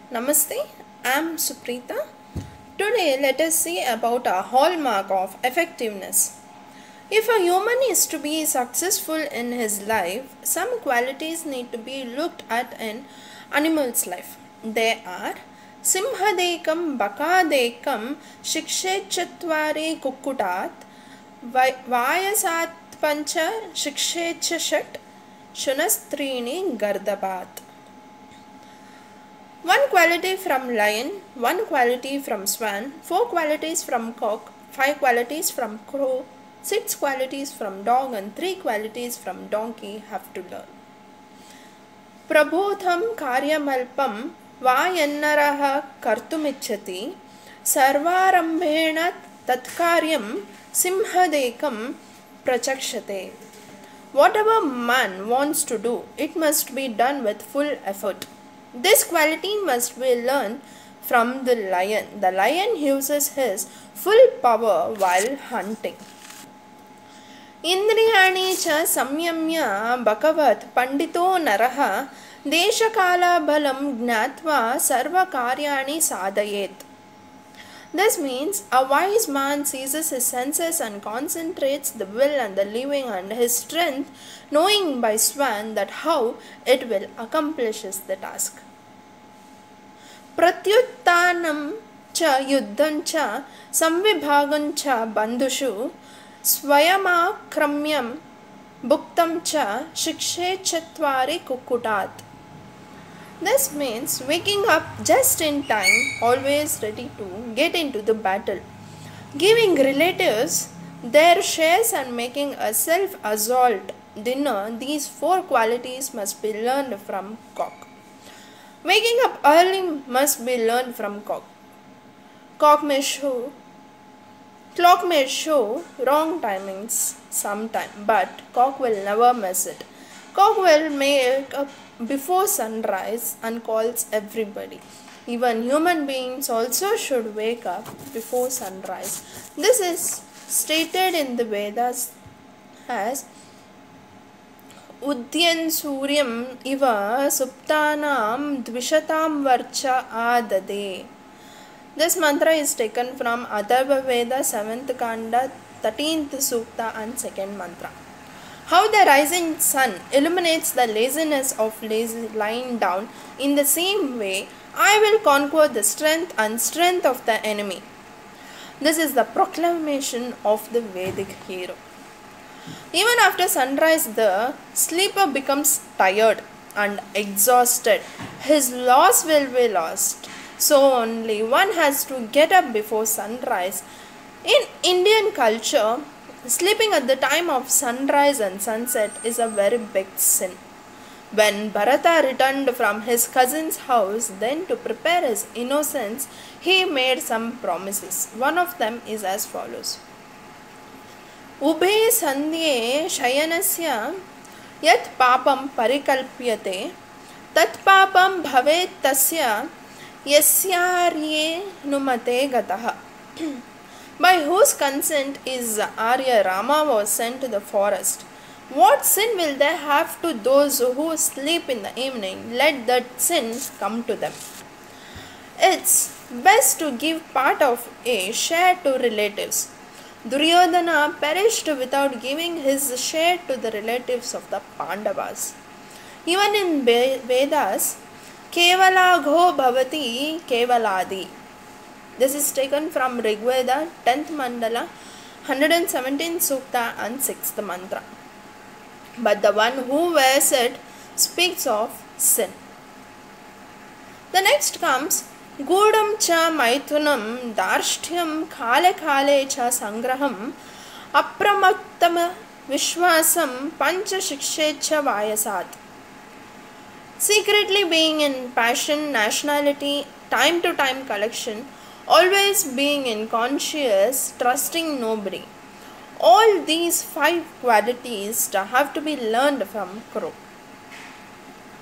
Namaste, I am Suprita. Today, let us see about a hallmark of effectiveness. If a human is to be successful in his life, some qualities need to be looked at in animal's life. They are Simhadekam Bakadekam Shikshechatvari Kukkutat Vayasat Pancha Shikshechashat Shunastrini Gardabat. One quality from lion, one quality from swan, 4 qualities from cock, 5 qualities from crow, 6 qualities from dog and 3 qualities from donkey have to learn. Prabodham karyamalpam vayannaraha kartumichati sarvarambhena tatkaryam simhadekam prachakshate. Whatever man wants to do, it must be done with full effort. This quality must be learned from the lion. The lion uses his full power while hunting. Indriyani cha samyamya bhagavat pandito naraha deshakala balam gnatva sarva karyani sadayet. This means a wise man seizes his senses and concentrates the will and the living and his strength, knowing by swan that how it will accomplishes the task. Pratyuttanam cha yuddham cha samvibhagam cha bandhushu swayamakramyam bhuktam cha shikshechatvari kukkutat. This means waking up just in time, always ready to get into the battle, giving relatives their shares and making a self-assault dinner. These 4 qualities must be learned from cock. Waking up early must be learned from cock. Clock may show wrong timings sometime, but cock will never miss it. Cock will make up before sunrise and calls everybody. Even human beings also should wake up before sunrise. This is stated in the Vedas as Udyan Suryam Iva Suptanam Dvishatam Varcha Adade. This mantra is taken from Atharva Veda 7th Kanda 13th Sukta and 2nd mantra. How the rising sun illuminates the laziness of lying down, in the same way I will conquer the strength of the enemy. This is the proclamation of the Vedic hero. Even after sunrise, the sleeper becomes tired and exhausted. His loss will be lost. So only one has to get up before sunrise. In Indian culture, sleeping at the time of sunrise and sunset is a very big sin. When Bharata returned from his cousin's house, then to prepare his innocence, he made some promises. One of them is as follows. Ubhe sandhye shayanasya yat papam parikalpyate tat papam bhavet tasya yasyarye numate gataha. By whose consent is Arya Rama was sent to the forest? What sin will they have to those who sleep in the evening? Let that sin come to them. It's best to give part of a share to relatives. Duryodhana perished without giving his share to the relatives of the Pandavas. Even in Vedas, Kevalagho Bhavati Kevaladi. This is taken from Rigveda 10th Mandala 117th Sukta and 6th Mantra. But the one who wears it speaks of sin. The next comes Gudam cha maithunam darshthyam khale khale cha sangraham apramaktam vishwasam pancha shikshecha vayasat. Secretly being in passion, nationality, time to time collection, always being in conscious, trusting nobody. All these 5 qualities have to be learned from crow.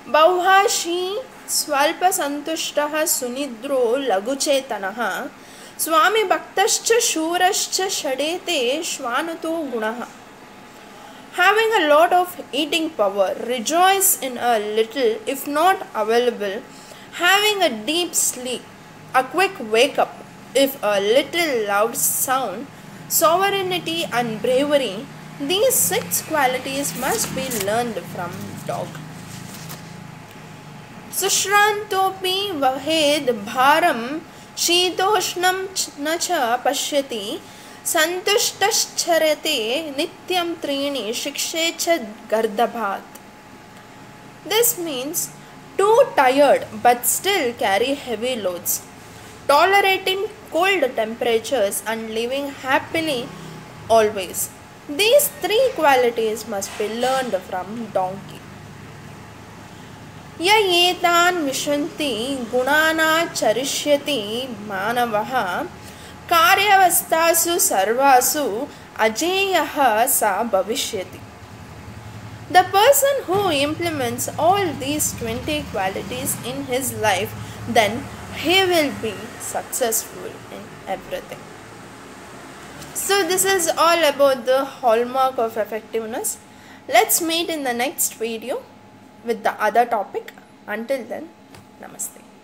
Bauhashi swalpa santushtaha sunidro laguchetanaha swami bhaktascha shurascha shadete shvanuto gunaha. Having a lot of eating power, rejoice in a little if not available. having a deep sleep, a quick wake up, if a little loud sound, sovereignty and bravery, these 6 qualities must be learned from dog. सुश्रान्तोऽपि वहेद् भारं शीतोष्णं न च पश्यति सन्तुष्टश्चरते नित्यं त्रीणि शिक्षेच्छ गर्दभात्. This means too tired but still carry heavy loads, tolerating cold temperatures and living happily always. These 3 qualities must be learned from donkey. य एतान् विशन्ति गुणानाचरिष्यति मानवः कार्यावस्थासु सर्वासु अजेयः सा भविष्यति. The person who implements all these 20 qualities in his life, then he will be successful in everything. So this is all about the hallmark of effectiveness. Let's meet in the next video with the other topic. Until then, namaste.